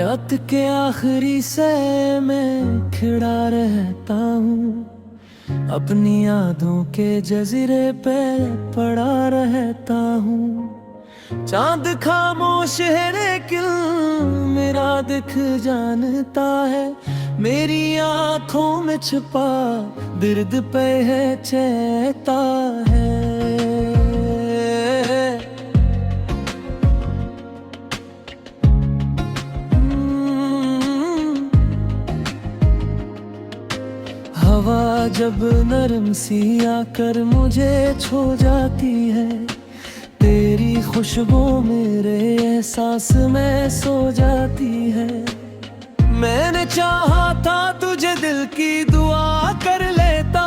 हयात के आखिरी से मैं खिड़ा रहता हूँ, अपनी यादों के जजीरे पे पड़ा रहता हूँ। चांद खामोश है लेकिन मेरा दिख जानता है, मेरी आंखों में छुपा दर्द पे है चेता है। हवा जब नरम सी आकर मुझे छू जाती है, तेरी खुशबू मेरे एहसास में सो जाती है। मैंने चाहा था तुझे दिल की दुआ कर लेता,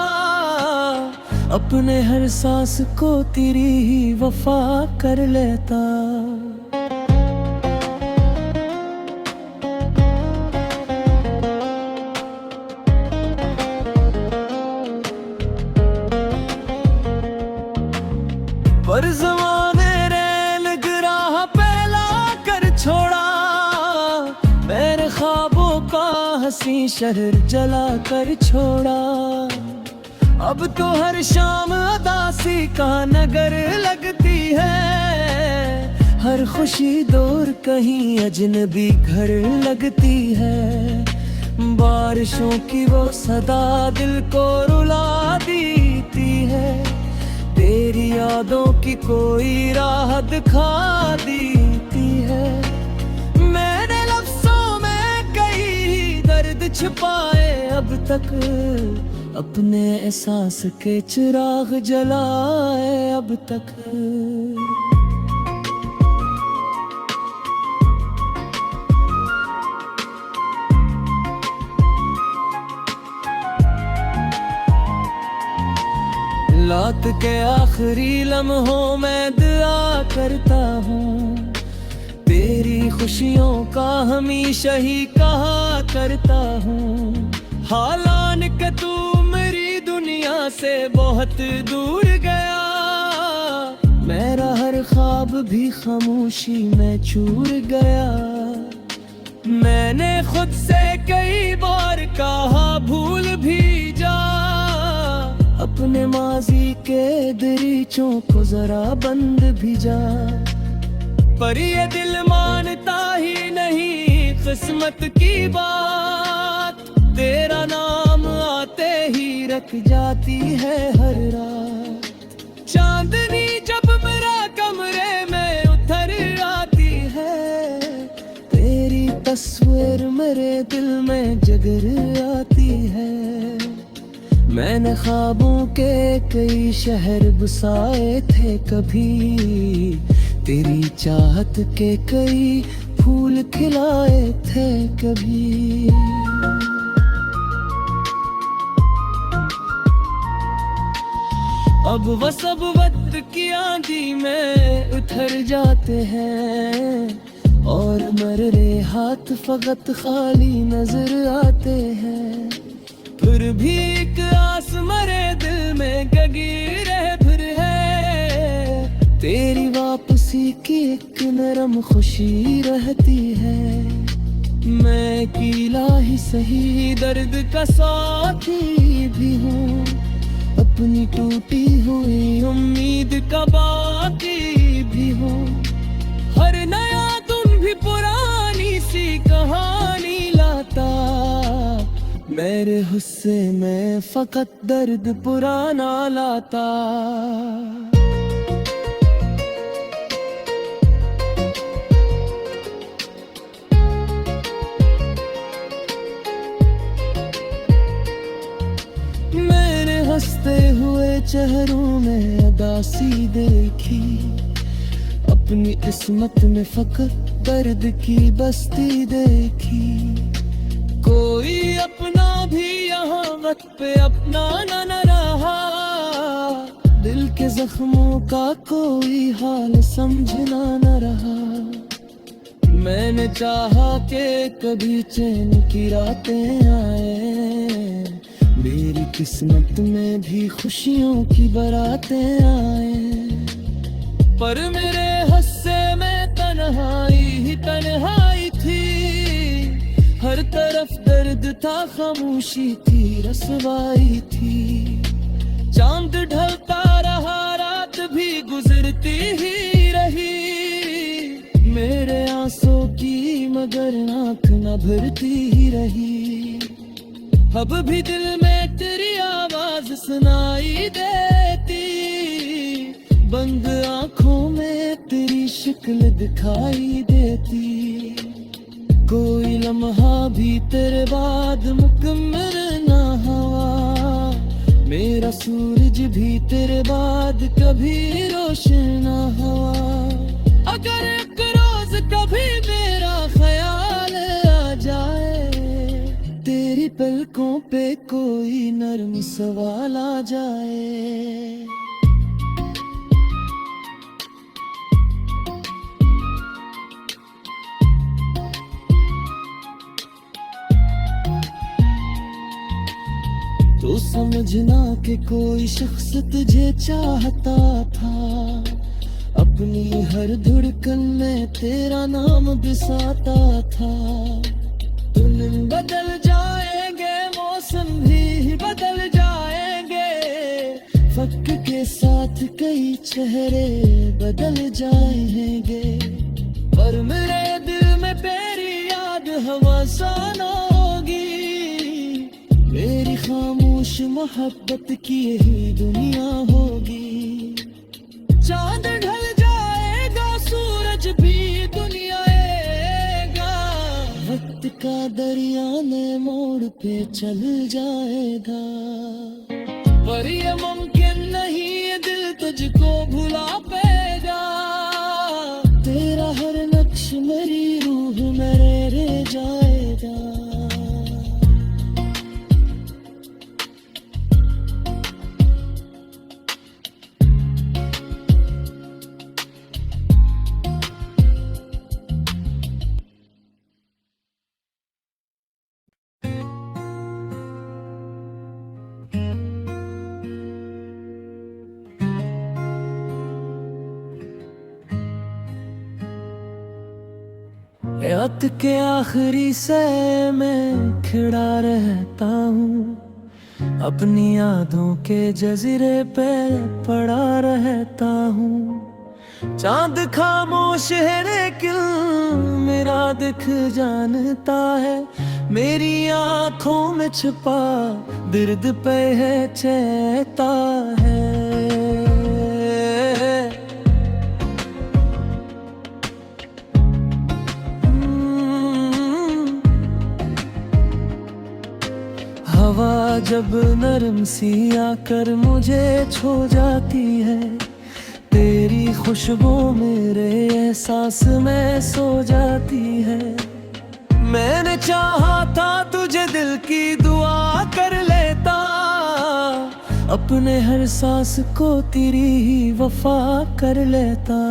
अपने हर सांस को तेरी ही वफा कर लेता। पर ज़माने रैन गिराह पहला कर छोड़ा, मेरे ख्वाबों का हंसी शहर जला कर छोड़ा। अब तो हर शाम उदासी का नगर लगती है, हर खुशी दूर कहीं अजनबी घर लगती है। बारिशों की वो सदा दिल को रुला देती है, तेरी यादों की कोई राह दिखा देती है। मैंने लफ्ज़ों में कई दर्द छुपाए अब तक, अपने एहसास के चिराग जलाए अब तक। रात के आखिरी लम्हों में दुआ करता हूँ, तेरी खुशियों का हमेशा ही कहा करता हूँ। हालान के तू मेरी दुनिया से बहुत दूर गया, मेरा हर ख्वाब भी खामोशी में चूर गया। मैंने खुद से कई बार कहा भूल भी जा, अपने माजी के दरीचों को जरा बंद भी जा। पर ये दिल मानता ही नहीं किस्मत की बात, तेरा नाम आते ही रख जाती है हर रात। चांदनी जब मेरा कमरे में उतर आती है, तेरी तस्वीर मेरे दिल में जगर आती है। मैंने ख्वाबों के कई शहर बसाए थे कभी, तेरी चाहत के कई फूल खिलाए थे कभी। अब वह सब वक्त की आंधी में उतर जाते हैं, और मरे हाथ फकत खाली नजर आते हैं। फिर भी एक आस मरे दिल में जगी रहे फिर है, तेरी वापसी की एक नरम खुशी रहती है। मैं अकेला ही सही दर्द का साथी भी हूँ, अपनी टूटी हुई उम्मीद का बाकी भी हूँ। हर नया तुम भी पुरानी सी कहानी लाता, मेरे हुस्से में फकत दर्द पुराना लाता। मैंने हंसते हुए चेहरों में उदासी देखी, अपनी किस्मत में फकत दर्द की बस्ती देखी। कोई अपना भी यहाँ वक्त पे अपना न रहा, दिल के जख्मों का कोई हाल समझना न रहा। मैंने चाहा कि कभी चैन की रातें आए, मेरी किस्मत में भी खुशियों की बारातें आए। पर मेरे हिस्से में तन्हाई ही तन्हाई थी, दर्द था, खामोशी थी, रसवाई थी। चांद ढलता रहा, रात भी गुजरती ही रही। मेरे आंसू की मगर आंख न भरती ही रही। अब भी दिल में तेरी आवाज सुनाई देती, बंद आंखों में तेरी शक्ल दिखाई देती। कोई लम्हा भी तेरे बाद मुकम्मल ना हुआ, मेरा सूरज भी तेरे बाद कभी रोशन ना हुआ। अगर एक रोज कभी मेरा ख्याल आ जाए, तेरी पलकों पे कोई नर्म सवाल आ जाए। तो समझना कि कोई शख्स तुझे चाहता था, अपनी हर धड़कन में तेरा नाम बिसाता था। दिन बदल जाएंगे, मौसम भी बदल जाएंगे, वक्त के साथ कई चेहरे बदल जाएंगे, पर मेरे दिल में तेरी याद हवा सान होगी। मेरी खामोश मोहब्बत की यही दुनिया होगी। चांद ढल जाएगा, सूरज भी दुनिया आएगा, वक्त का दरिया में मोड़ पे चल जाएगा। पर ये मुमकिन नहीं, ये दिल तुझको भुला पाएगा। तेरा हर नक्श मेरी रूह में रह जाएगा। रात के आखिरी से मैं खड़ा रहता हूँ, अपनी यादों के जजीरे पे पड़ा रहता हूँ। चांद खामोश है लेकिन मेरा दिख जानता है, मेरी आंखों में छुपा दर्द पे है चेता है। हवा जब नरम सी आकर मुझे छू जाती है, तेरी खुशबू मेरे एहसास में सो जाती है। मैंने चाहा था तुझे दिल की दुआ कर लेता, अपने हर सांस को तेरी ही वफा कर लेता।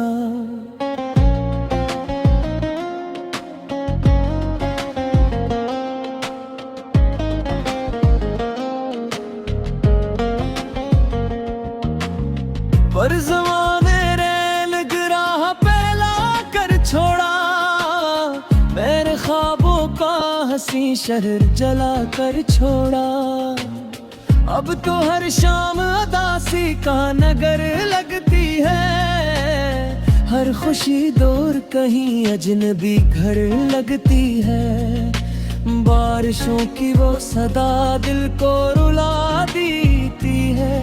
पर ज़माने रैन गिराह पहला कर छोड़ा, मेरे ख्वाबों का हंसी शहर जला कर छोड़ा। अब तो हर शाम उदासी का नगर लगती है, हर खुशी दूर कहीं अजनबी घर लगती है। बारिशों की वो सदा दिल को रुला देती है,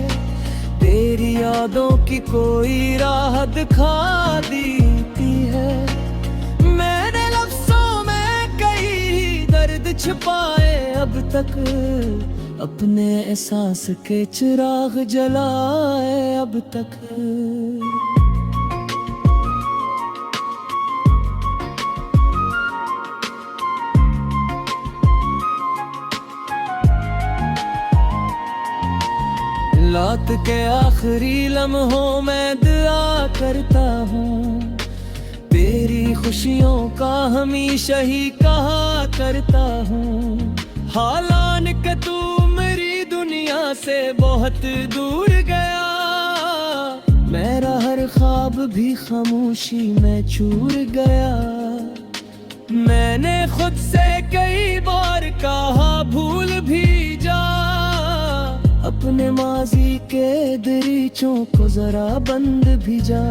तेरी यादों की कोई राह दिखा देती है। मैंने लफ्ज़ों में कई दर्द छुपाए अब तक, अपने एहसास के चिराग जलाए अब तक। रात के आखिरी लम्हों में दुआ करता हूँ, तेरी खुशियों का हमेशा ही कहा करता हूँ। हालान के तू मेरी दुनिया से बहुत दूर गया, मेरा हर ख्वाब भी खामोशी में चूर गया। मैंने खुद से कई बार कहा भूल भी जा, अपने माजी के दरीचों को जरा बंद भी जा।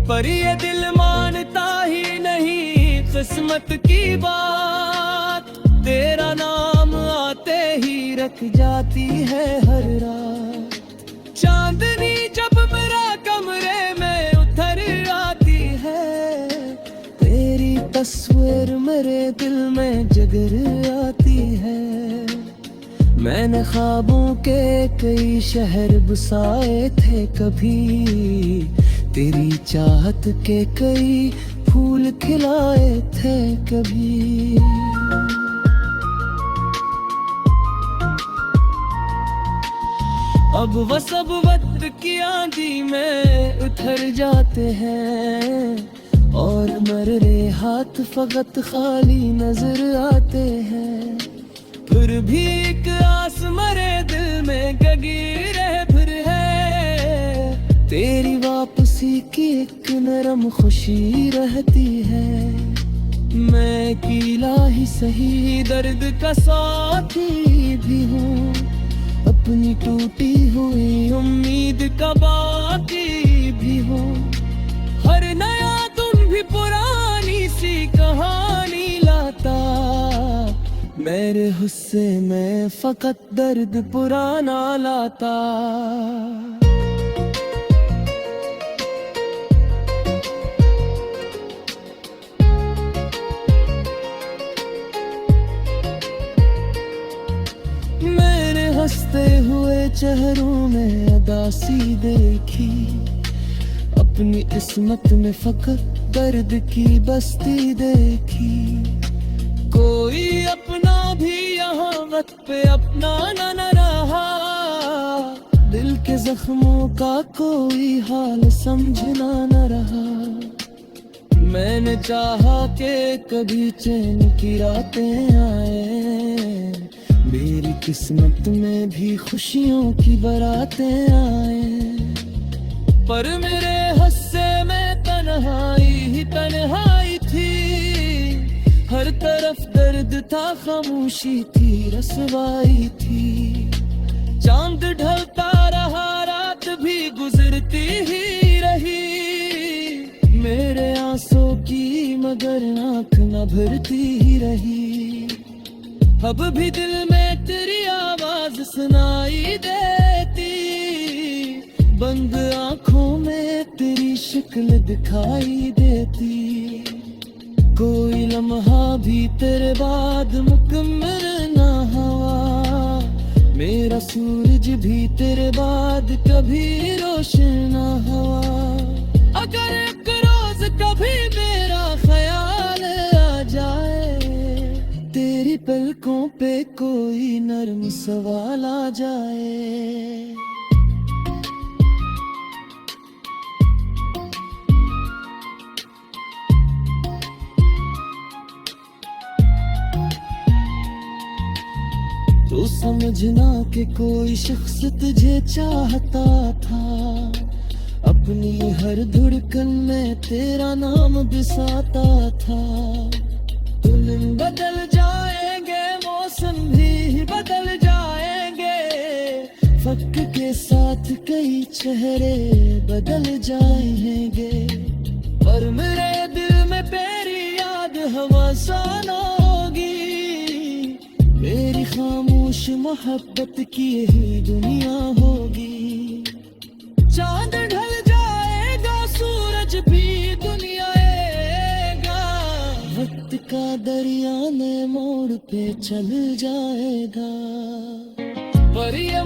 पर ये दिल मानता ही नहीं किस्मत की बात, तेरा नाम आते ही रख जाती है हर रात। चांदनी जब मेरा कमरे में उतर आती है, तेरी तस्वीर मेरे दिल में जगर आती है। मैंने ख्वाबों के कई शहर बसाए थे कभी, तेरी चाहत के कई फूल खिलाए थे कभी। अब वो सब वक्त की आंधी में उतर जाते हैं, और मर्रे हाथ फकत खाली नजर आते हैं। फिर भी एक आस मरे दिल में जगी रहे फिर है, तेरी वापसी की एक नरम खुशी रहती है। मैं अकेला ही सही दर्द का साथी भी हूँ, अपनी टूटी हुई उम्मीद का बाकी भी हूँ। हर नया तुम भी पुरानी सी कहानी लाता, मेरे हुस्से में फकत दर्द पुराना लाता। मैंने हंसते हुए चेहरों में अदासी देखी, अपनी किस्मत में फकत दर्द की बस्ती देखी। कोई अपना भी यहाँ वक्त पे अपना न रहा, दिल के जख्मों का कोई हाल समझना न रहा। मैंने चाहा कि कभी चैन की रातें आए, मेरी किस्मत में भी खुशियों की बारातें आए। पर मेरे हिस्से में तन्हाई ही तन्हाई थी, हर तरफ दर्द था, खामोशी थी, रसवाई थी। चांद ढलता रहा, रात भी गुजरती ही रही, मेरे आंसू की मगर आंख न भरती ही रही। अब भी दिल में तेरी आवाज सुनाई देती, बंद आंखों में तेरी शक्ल दिखाई देती। कोई लम्हा भी तेरे बाद मुकम्मल ना हुआ, मेरा सूरज भी तेरे बाद कभी रोशन ना हुआ। अगर एक रोज कभी मेरा ख्याल आ जाए, तेरी पलकों पे कोई नर्म सवाल आ जाए। तो समझना कि कोई शख्स तुझे चाहता था, अपनी हर धड़कन में तेरा नाम बिसाता था। दिन बदल जाएंगे, मौसम भी बदल जाएंगे, फक के साथ कई चेहरे बदल जाएंगे। पर मेरे दिल में तेरी याद हवा सान होगी, मेरी खामोश मोहब्बत की यही दुनिया होगी। चांद ढल जाएगा, सूरज भी दुनिया आएगा, वक्त का दरिया में मोड़ पे चल जाएगा। पर ये